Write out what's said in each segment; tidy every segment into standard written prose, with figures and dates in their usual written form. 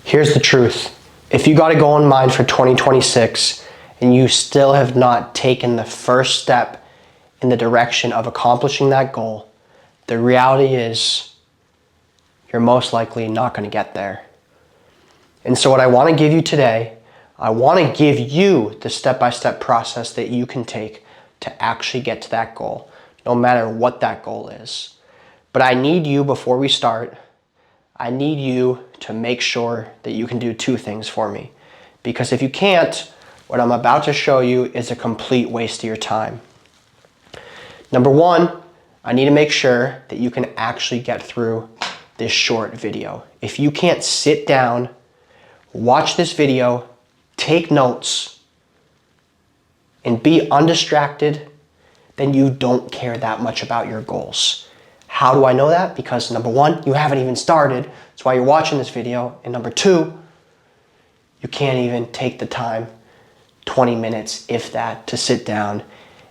Here's the truth. If you got a goal in mind for 2026 and you still have not taken the first step in the direction of accomplishing that goal, the reality is you're most likely not going to get there. And so what I want to give you today, I want to give you the step-by-step process that you can take to actually get to that goal, no matter what that goal is. But I need you, before we start, I need you to make sure that you can do two things for me. Because if you can't, what I'm about to show you is a complete waste of your time. Number one, I need to make sure that you can actually get through this short video. If you can't sit down, watch this video, take notes, and be undistracted, then you don't care that much about your goals. How do I know that? Because number one, you haven't even started. That's why you're watching this video. And number two, you can't even take the time, 20 minutes, if that, to sit down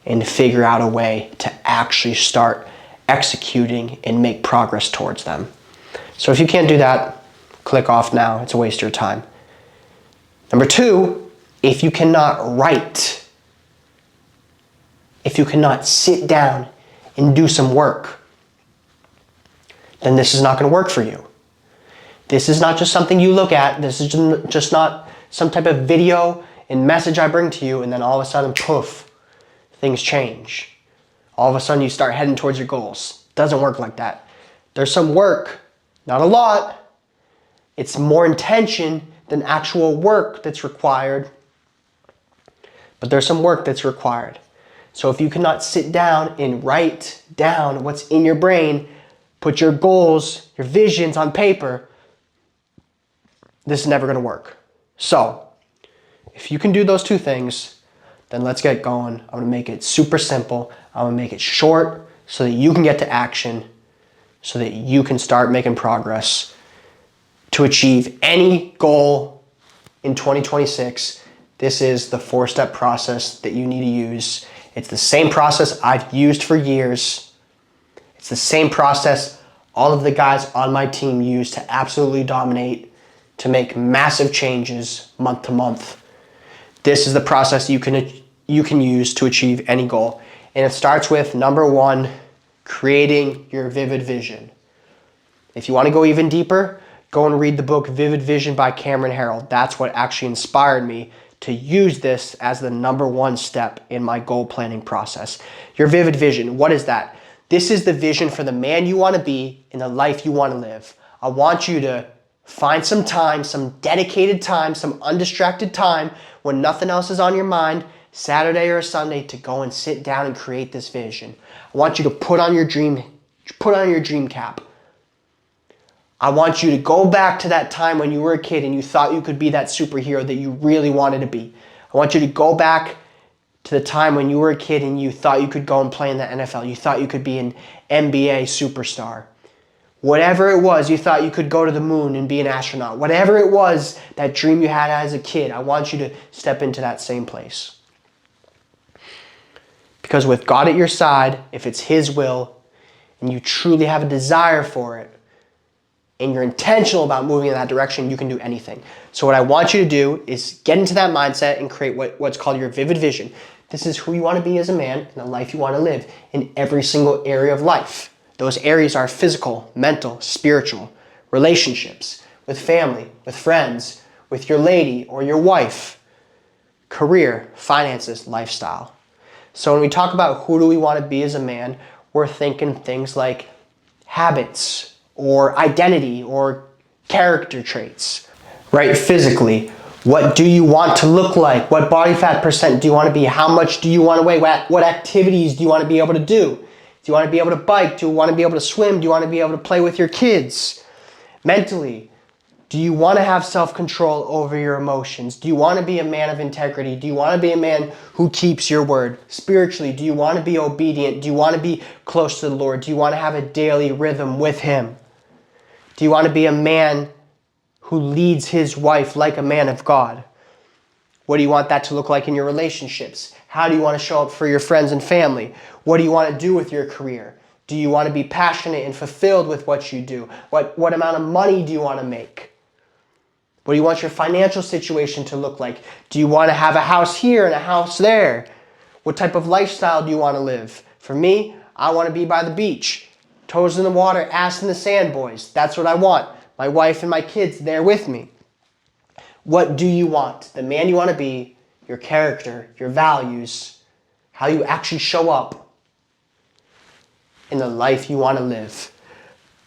and figure out a way to actually start executing and make progress towards them. So if you can't do that, click off now. It's a waste of your time. Number two, if you cannot write, if you cannot sit down and do some work, then this is not going to work for you. This is not just something you look at. This is just not some type of video and message I bring to you, and then all of a sudden, poof, things change. All of a sudden, you start heading towards your goals. It doesn't work like that. There's some work, not a lot. It's more intention than actual work that's required. But there's some work that's required. So if you cannot sit down and write down what's in your brain, put your goals, your visions on paper, this is never going to work. So if you can do those two things, then let's get going. I'm going to make it super simple. I'm going to make it short so that you can get to action, so that you can start making progress to achieve any goal in 2026. This is the 4-step process that you need to use. It's the same process I've used for years. It's the same process all of the guys on my team use to absolutely dominate, to make massive changes month to month. This is the process you can use to achieve any goal. And it starts with, number one, creating your vivid vision. If you want to go even deeper, go and read the book Vivid Vision by Cameron Herold. That's what actually inspired me to use this as the number one step in my goal planning process. Your vivid vision, what is that? This is the vision for the man you want to be and the life you want to live. I want you to find some time, some dedicated time, some undistracted time when nothing else is on your mind, Saturday or Sunday, to go and sit down and create this vision. I want you to put on your dream cap. I want you to go back to that time when you were a kid and you thought you could be that superhero that you really wanted to be. I want you to go back to the time when you were a kid and you thought you could go and play in the NFL. You thought you could be an NBA superstar. Whatever it was, you thought you could go to the moon and be an astronaut. Whatever it was, that dream you had as a kid, I want you to step into that same place. Because with God at your side, if it's His will, and you truly have a desire for it, and you're intentional about moving in that direction, you can do anything. So what I want you to do is get into that mindset and create what's called your vivid vision. This is who you want to be as a man and the life you want to live in every single area of life. Those areas are physical, mental, spiritual, relationships, with family, with friends, with your lady or your wife, career, finances, lifestyle. So when we talk about who do we want to be as a man, we're thinking things like habits, or identity, or character traits, right? Physically, what do you want to look like? What body fat percent do you want to be? How much do you want to weigh? What activities do you want to be able to do? Do you want to be able to bike? Do you want to be able to swim? Do you want to be able to play with your kids? Mentally, do you want to have self-control over your emotions? Do you want to be a man of integrity? Do you want to be a man who keeps your word? Spiritually, do you want to be obedient? Do you want to be close to the Lord? Do you want to have a daily rhythm with Him? Do you want to be a man who leads his wife like a man of God? What do you want that to look like in your relationships? How do you want to show up for your friends and family? What do you want to do with your career? Do you want to be passionate and fulfilled with what you do? What amount of money do you want to make? What do you want your financial situation to look like? Do you want to have a house here and a house there? What type of lifestyle do you want to live? For me, I want to be by the beach. Toes in the water, ass in the sand, boys. That's what I want. My wife and my kids there with me. What do you want? The man you want to be, your character, your values, how you actually show up in the life you want to live.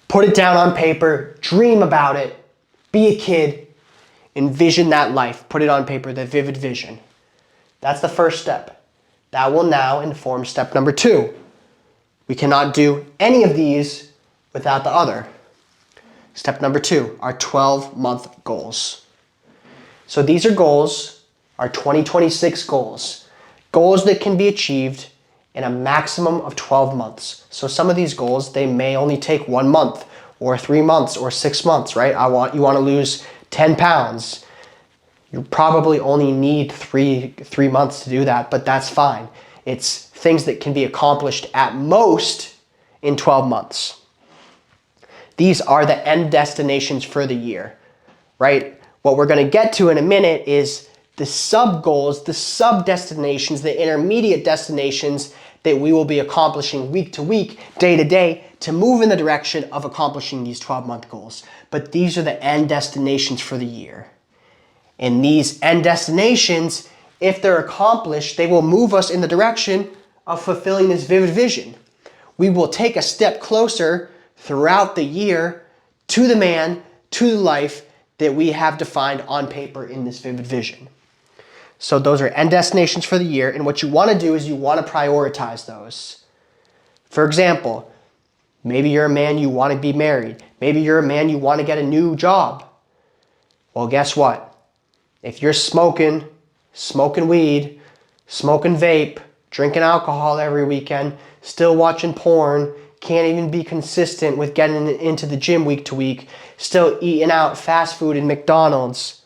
Put it down on paper, dream about it, be a kid, envision that life, put it on paper, the vivid vision. That's the first step. That will now inform step number 2. We cannot do any of these without the other. Step number 2, our 12-month goals. So these are goals, our 2026 goals. Goals that can be achieved in a maximum of 12 months. So some of these goals, they may only take 1 month or 3 months or 6 months, right? You want to lose 10 pounds. You probably only need three months to do that, but that's fine. It's things that can be accomplished at most in 12 months. These are the end destinations for the year, right? What we're going to get to in a minute is the sub-goals, the sub-destinations, the intermediate destinations that we will be accomplishing week to week, day to day, to move in the direction of accomplishing these 12-month goals. But these are the end destinations for the year. And these end destinations, if they're accomplished, they will move us in the direction of fulfilling this vivid vision. We will take a step closer throughout the year to the man, to the life that we have defined on paper in this vivid vision. So those are end destinations for the year, and what you want to do is you want to prioritize those. For example, maybe you're a man, you want to be married. Maybe you're a man, you want to get a new job. Well, guess what? If you're smoking weed, smoking vape, drinking alcohol every weekend, still watching porn, can't even be consistent with getting into the gym week to week, still eating out fast food and McDonald's,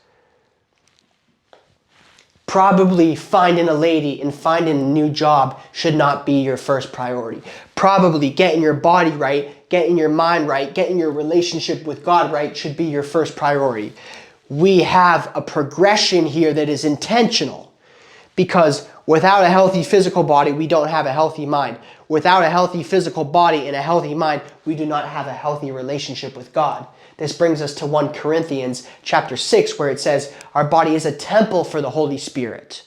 probably finding a lady and finding a new job should not be your first priority. Probably getting your body right, getting your mind right, getting your relationship with God right should be your first priority. We have a progression here that is intentional, because without a healthy physical body, we don't have a healthy mind. Without a healthy physical body and a healthy mind, we do not have a healthy relationship with God. This brings us to 1 Corinthians chapter 6, where it says, our body is a temple for the Holy Spirit.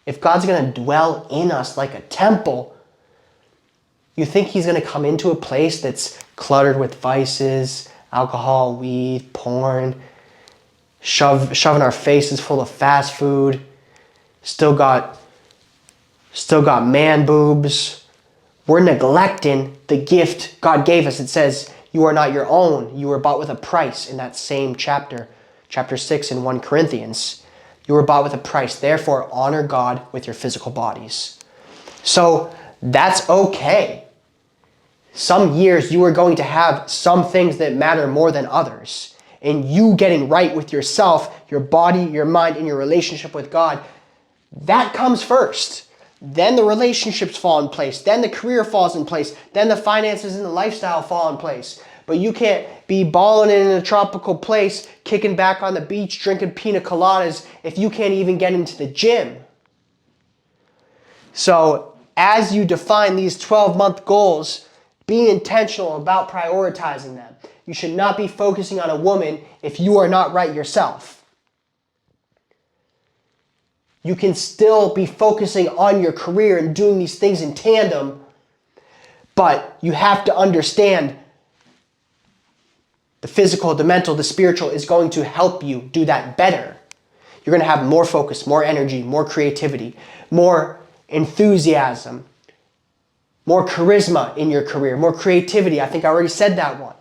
If God's going to dwell in us like a temple, you think he's going to come into a place that's cluttered with vices, alcohol, weed, porn, shoving our faces full of fast food, still got man boobs. We're neglecting the gift God gave us. It says, you are not your own. You were bought with a price in that same chapter 6 in 1 Corinthians. You were bought with a price. Therefore, honor God with your physical bodies. So that's okay. Some years you are going to have some things that matter more than others. And you getting right with yourself, your body, your mind, and your relationship with God, that comes first. Then the relationships fall in place. Then the career falls in place. Then the finances and the lifestyle fall in place. But you can't be balling in a tropical place, kicking back on the beach, drinking pina coladas if you can't even get into the gym. So as you define these 12-month goals, be intentional about prioritizing them. You should not be focusing on a woman if you are not right yourself. You can still be focusing on your career and doing these things in tandem, but you have to understand the physical, the mental, the spiritual is going to help you do that better. You're going to have more focus, more energy, more creativity, more enthusiasm, more charisma in your career, more creativity. I think I already said that one.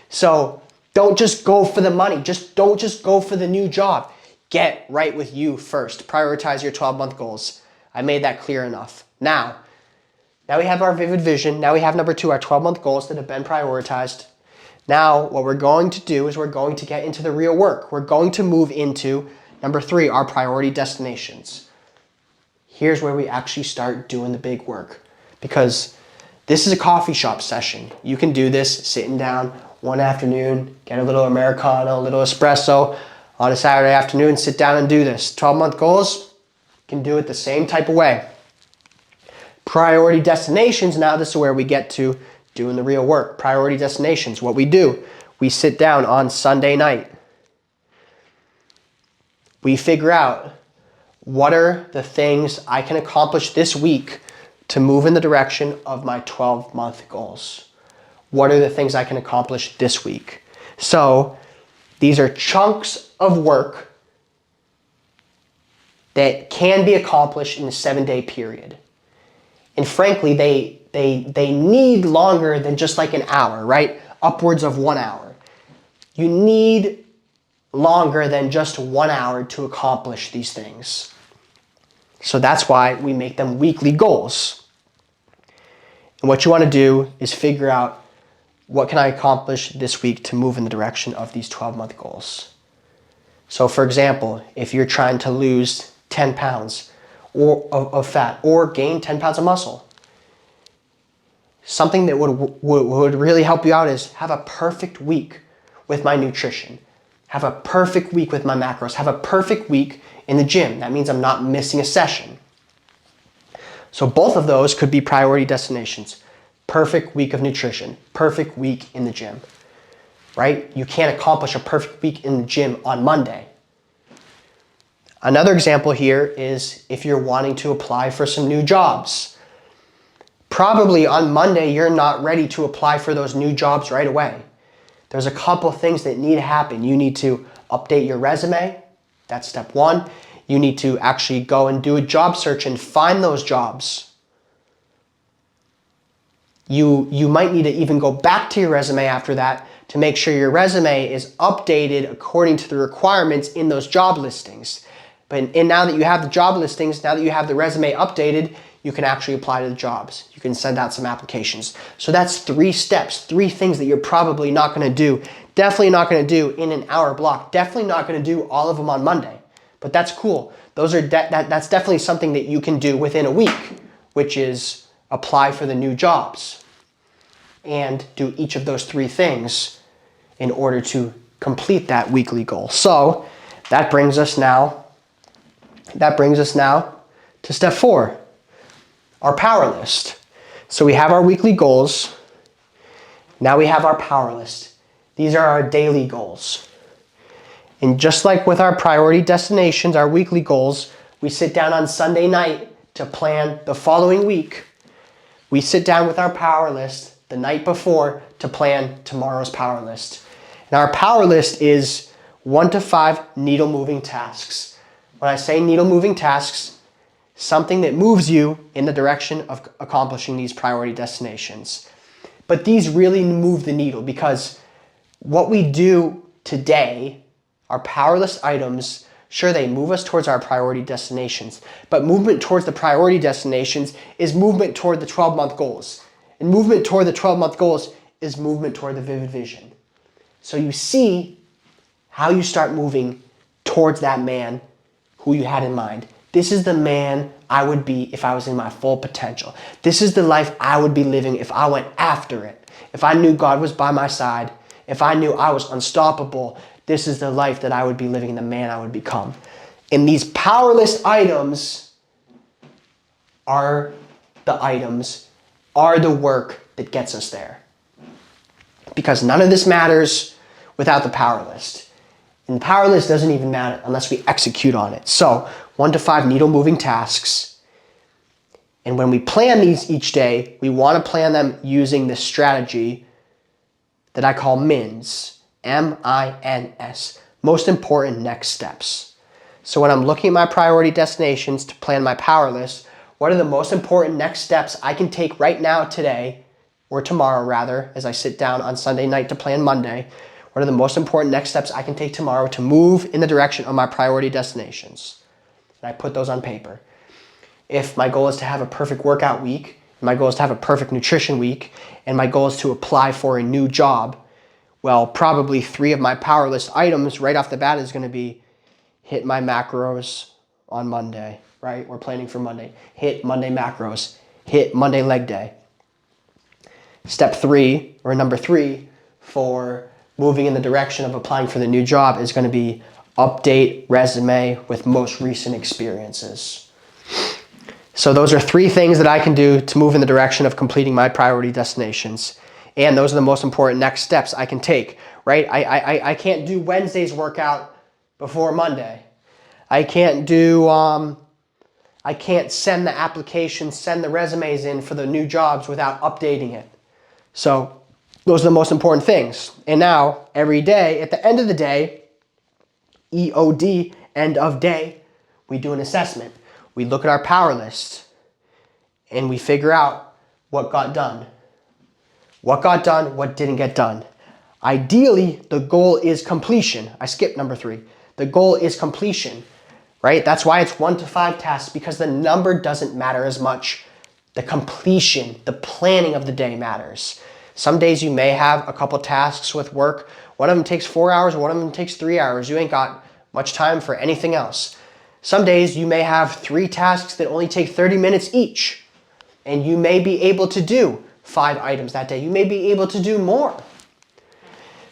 So don't just go for the money. Don't just go for the new job. Get right with you first. Prioritize your 12-month goals. I made that clear enough. Now we have our vivid vision. Now we have number 2, our 12-month goals that have been prioritized. Now what we're going to do is we're going to get into the real work. We're going to move into number 3, our priority destinations. Here's where we actually start doing the big work, because this is a coffee shop session. You can do this sitting down one afternoon, get a little Americano, a little espresso on a Saturday afternoon, sit down and do this. 12-month goals, can do it the same type of way. Priority destinations, now this is where we get to doing the real work. Priority destinations, what we do, we sit down on Sunday night. We figure out what are the things I can accomplish this week to move in the direction of my 12-month goals. What are the things I can accomplish this week? So these are chunks of work that can be accomplished in a 7-day period. And frankly, they need longer than just like an hour, right? Upwards of 1 hour. You need longer than just 1 hour to accomplish these things. So that's why we make them weekly goals. And what you want to do is figure out, what can I accomplish this week to move in the direction of these 12-month goals? So for example, if you're trying to lose 10 pounds of fat or gain 10 pounds of muscle, something that would really help you out is have a perfect week with my nutrition. Have a perfect week with my macros. Have a perfect week in the gym. That means I'm not missing a session. So both of those could be priority destinations. Perfect week of nutrition. Perfect week in the gym. Right? You can't accomplish a perfect week in the gym on Monday. Another example here is if you're wanting to apply for some new jobs. Probably on Monday, you're not ready to apply for those new jobs right away. There's a couple things that need to happen. You need to update your resume. That's step one. You need to actually go and do a job search and find those jobs. You might need to even go back to your resume after that to make sure your resume is updated according to the requirements in those job listings. And now that you have the job listings, now that you have the resume updated, you can actually apply to the jobs. You can send out some applications. So that's 3 steps, 3 things that you're probably not going to do. Definitely not going to do in an hour block. Definitely not going to do all of them on Monday. But that's cool. Those are that's definitely something that you can do within a week, which is apply for the new jobs and do each of those 3 things in order to complete that weekly goal. So that brings us now to step 4, our power list. So we have our weekly goals. Now we have our power list. These are our daily goals. And just like with our priority destinations, our weekly goals, we sit down on Sunday night to plan the following week. We sit down with our power list the night before to plan tomorrow's power list. And our power list is 1 to 5 needle moving tasks. When I say needle moving tasks, something that moves you in the direction of accomplishing these priority destinations. But these really move the needle because what we do today, our power list items, sure, they move us towards our priority destinations, but movement towards the priority destinations is movement toward the 12-month goals. And movement toward the 12-month goals is movement toward the vivid vision. So you see how you start moving towards that man who you had in mind. This is the man I would be if I was in my full potential. This is the life I would be living if I went after it. If I knew God was by my side, if I knew I was unstoppable, this is the life that I would be living, the man I would become. And these power list items are the work that gets us there. Because none of this matters without the power list. And the power list doesn't even matter unless we execute on it. So 1 to 5 needle moving tasks. And when we plan these each day, we want to plan them using this strategy that I call MINS. M-I-N-S. Most important next steps. So when I'm looking at my priority destinations to plan my power list, what are the most important next steps I can take right now today, or tomorrow rather, as I sit down on Sunday night to plan Monday? What are the most important next steps I can take tomorrow to move in the direction of my priority destinations? And I put those on paper. If my goal is to have a perfect workout week, my goal is to have a perfect nutrition week, and my goal is to apply for a new job, well, probably 3 of my power list items right off the bat is going to be hit my macros on Monday, right? We're planning for Monday. Hit Monday macros. Hit Monday leg day. Step 3, or number 3, for moving in the direction of applying for the new job is going to be update resume with most recent experiences. So those are 3 things that I can do to move in the direction of completing my priority destinations. And those are the most important next steps I can take, right? I can't do Wednesday's workout before Monday. I can't do, I can't send the applications, send the resumes in for the new jobs without updating it. So those are the most important things. And now every day, at the end of the day, EOD, end of day, we do an assessment. We look at our power list and we figure out what got done. What got done, what didn't get done. Ideally, the goal is completion. I skipped number 3. The goal is completion, right? That's why it's 1 to 5 tasks, because the number doesn't matter as much. The completion, the planning of the day matters. Some days you may have a couple tasks with work. One of them takes 4 hours, one of them takes 3 hours. You ain't got much time for anything else. Some days you may have 3 tasks that only take 30 minutes each, and you may be able to do 5 items that day. You may be able to do more.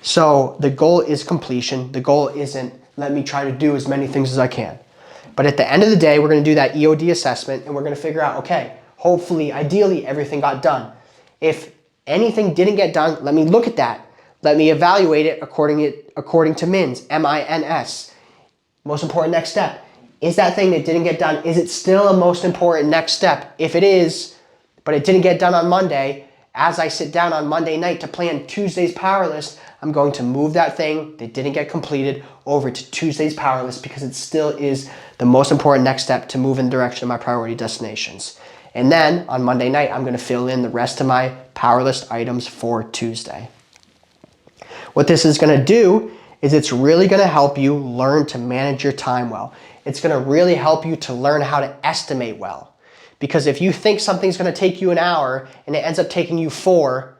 So the goal is completion. The goal isn't let me try to do as many things as I can. But at the end of the day, we're going to do that EOD assessment and we're going to figure out, okay, hopefully, ideally, everything got done. If anything didn't get done, let me look at that. Let me evaluate it according to MINS, M-I-N-S. Most important next step. Is that thing that didn't get done, is it still a most important next step? If it is, but it didn't get done on Monday, as I sit down on Monday night to plan Tuesday's power list, I'm going to move that thing that didn't get completed over to Tuesday's power list because it still is the most important next step to move in the direction of my priority destinations. And then on Monday night, I'm going to fill in the rest of my power list items for Tuesday. What this is going to do is it's really going to help you learn to manage your time well. It's going to really help you to learn how to estimate well. Because if you think something's going to take you an hour and it ends up taking you 4,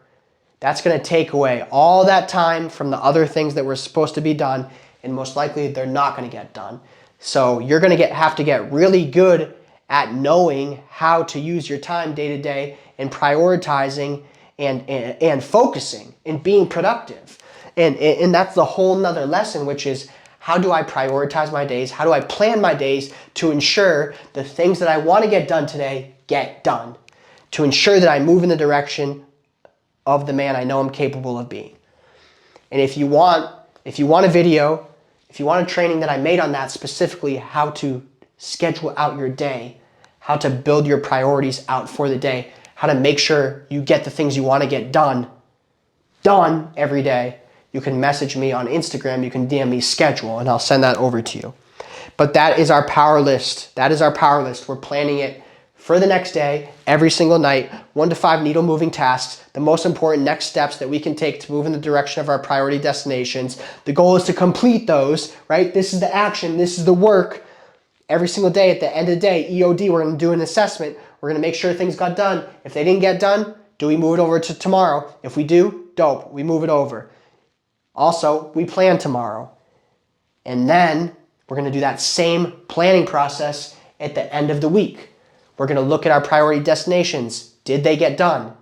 that's going to take away all that time from the other things that were supposed to be done, and most likely they're not going to get done. So you're going to have to get really good at knowing how to use your time day to day and prioritizing and focusing and being productive. And that's the whole nother lesson, which is how do I prioritize my days? How do I plan my days to ensure the things that I want to get done today get done? To ensure that I move in the direction of the man I know I'm capable of being. And if you want a video, if you want a training that I made on that, specifically how to schedule out your day, how to build your priorities out for the day, how to make sure you get the things you want to get done every day, you can message me on Instagram, you can DM me schedule, and I'll send that over to you. But that is our power list. That is our power list. We're planning it for the next day, every single night, 1 to 5 needle moving tasks, the most important next steps that we can take to move in the direction of our priority destinations. The goal is to complete those, right? This is the action, this is the work. Every single day, at the end of the day, EOD, we're going to do an assessment. We're going to make sure things got done. If they didn't get done, do we move it over to tomorrow? If we do, dope, we move it over. Also, we plan tomorrow. And then we're going to do that same planning process at the end of the week. We're going to look at our priority destinations. Did they get done?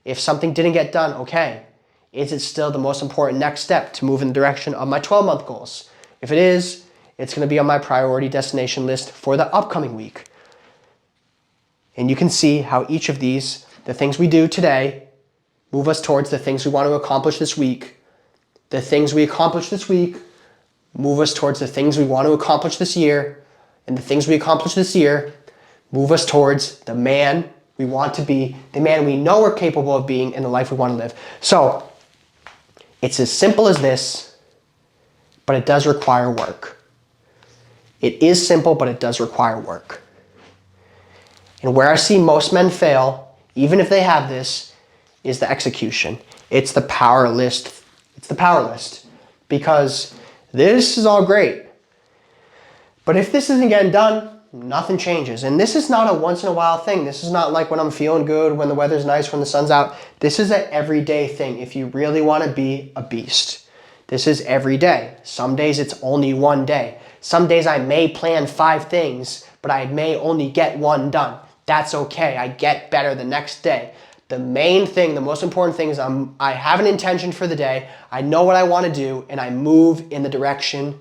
If something didn't get done, okay. Is it still the most important next step to move in the direction of my 12-month goals? If it is, it's going to be on my priority destination list for the upcoming week. And you can see how each of these, the things we do today, move us towards the things we want to accomplish this week. The things we accomplish this week move us towards the things we want to accomplish this year. And the things we accomplish this year move us towards the man we want to be, the man we know we're capable of being, and the life we want to live. So it's as simple as this, but it does require work. It is simple, but it does require work. And where I see most men fail, even if they have this, is the execution. It's the power list. It's the power list. Because this is all great. But if this isn't getting done, nothing changes. And this is not a once in a while thing. This is not like when I'm feeling good, when the weather's nice, when the sun's out. This is an everyday thing if you really want to be a beast. This is every day. Some days it's only one day. Some days I may plan 5 things, but I may only get 1 done. That's okay. I get better the next day. The main thing, the most important thing is I have an intention for the day. I know what I want to do, and I move in the direction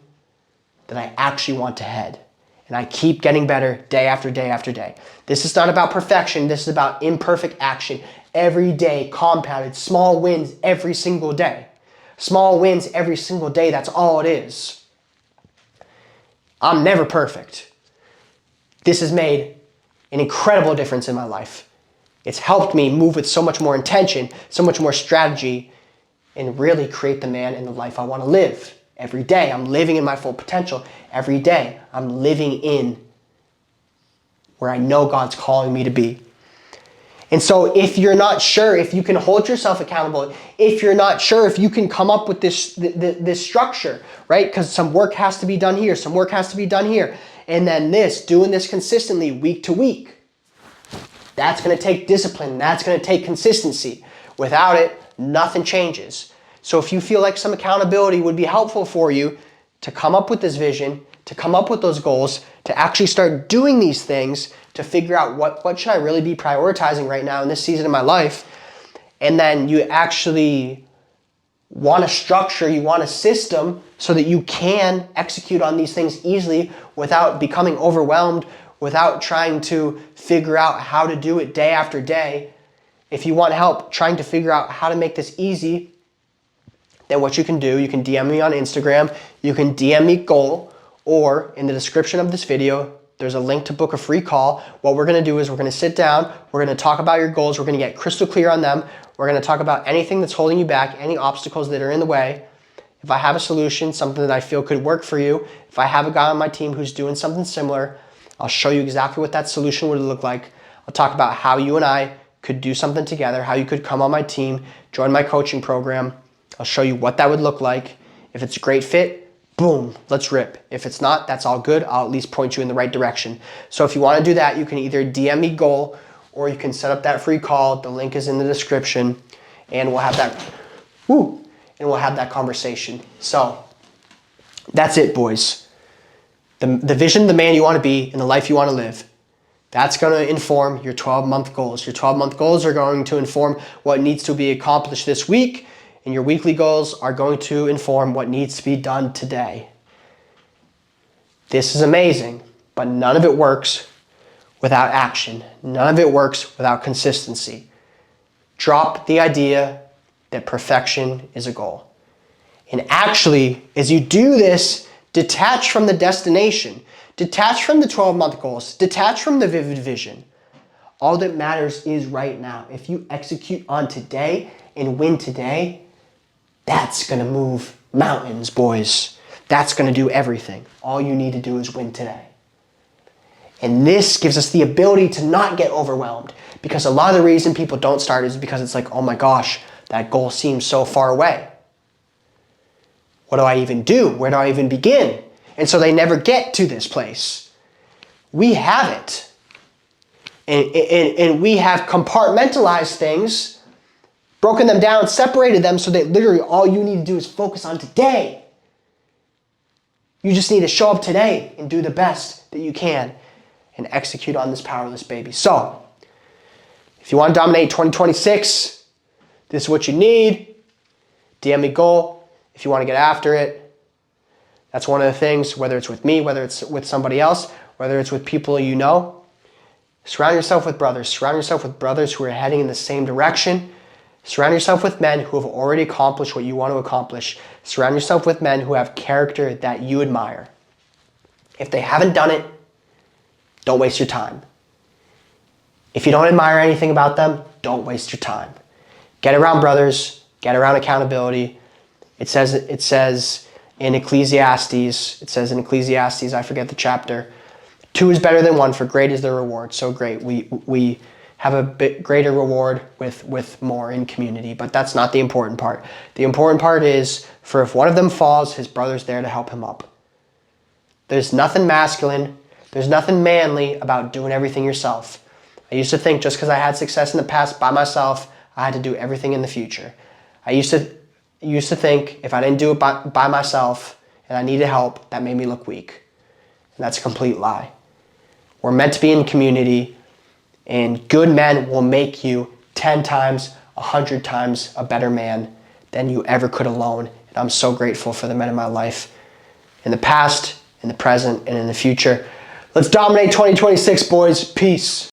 that I actually want to head. And I keep getting better day after day after day. This is not about perfection. This is about imperfect action. Every day, compounded, small wins every single day. Small wins every single day, that's all it is. I'm never perfect. This has made an incredible difference in my life. It's helped me move with so much more intention, so much more strategy, and really create the man and the life I want to live. Every day, I'm living in my full potential. Every day, I'm living in where I know God's calling me to be. And so if you're not sure if you can hold yourself accountable, if you're not sure if you can come up with this structure, right? Because some work has to be done here, some work has to be done here. And then doing this consistently week to week. That's going to take discipline. That's going to take consistency. Without it, nothing changes. So if you feel like some accountability would be helpful for you to come up with this vision, to come up with those goals, to actually start doing these things, to figure out what should I really be prioritizing right now in this season of my life, and then you actually want a structure, you want a system so that you can execute on these things easily without becoming overwhelmed, without trying to figure out how to do it day after day. If you want help trying to figure out how to make this easy, then what you can do, you can DM me on Instagram, you can DM me goal, or in the description of this video, there's a link to book a free call. What we're gonna do is we're gonna sit down, we're gonna talk about your goals, we're gonna get crystal clear on them, we're gonna talk about anything that's holding you back, any obstacles that are in the way. If I have a solution, something that I feel could work for you, if I have a guy on my team who's doing something similar, I'll show you exactly what that solution would look like. I'll talk about how you and I could do something together, how you could come on my team, join my coaching program. I'll show you what that would look like. If it's a great fit, boom, let's rip. If it's not, that's all good. I'll at least point you in the right direction. So if you want to do that, you can either DM me goal or you can set up that free call. The link is in the description and we'll have that conversation. So that's it, boys. The vision, the man you want to be, and the life you want to live. That's going to inform your 12-month goals. Your 12-month goals are going to inform what needs to be accomplished this week, and your weekly goals are going to inform what needs to be done today. This is amazing, but none of it works without action. None of it works without consistency. Drop the idea that perfection is a goal. And actually, as you do this, detach from the destination, detach from the 12-month goals, detach from the vivid vision. All that matters is right now. If you execute on today and win today, that's going to move mountains, boys. That's going to do everything. All you need to do is win today. And this gives us the ability to not get overwhelmed, because a lot of the reason people don't start is because it's like, oh my gosh, that goal seems so far away. What do I even do? Where do I even begin? And so they never get to this place. We have it. And we have compartmentalized things, broken them down, separated them so that literally all you need to do is focus on today. You just need to show up today and do the best that you can and execute on this powerless baby. So, if you want to dominate 2026, this is what you need. DM me goal. If you want to get after it, that's one of the things, whether it's with me, whether it's with somebody else, whether it's with people you know. Surround yourself with brothers. Surround yourself with brothers who are heading in the same direction. Surround yourself with men who have already accomplished what you want to accomplish. Surround yourself with men who have character that you admire. If they haven't done it, don't waste your time. If you don't admire anything about them, don't waste your time. Get around brothers. Get around accountability. It says in Ecclesiastes, I forget the chapter, 2 is better than 1, for great is the reward. So great. We have a bit greater reward with more in community, but that's not the important part. The important part is, for if one of them falls, his brother's there to help him up. There's nothing masculine, there's nothing manly about doing everything yourself. I used to think just because I had success in the past by myself, I had to do everything in the future. I used to think if I didn't do it by myself and I needed help, that made me look weak. And that's a complete lie. We're meant to be in community, and good men will make you 10 times, 100 times a better man than you ever could alone. And I'm so grateful for the men in my life in the past, in the present, and in the future. Let's dominate 2026, boys. Peace.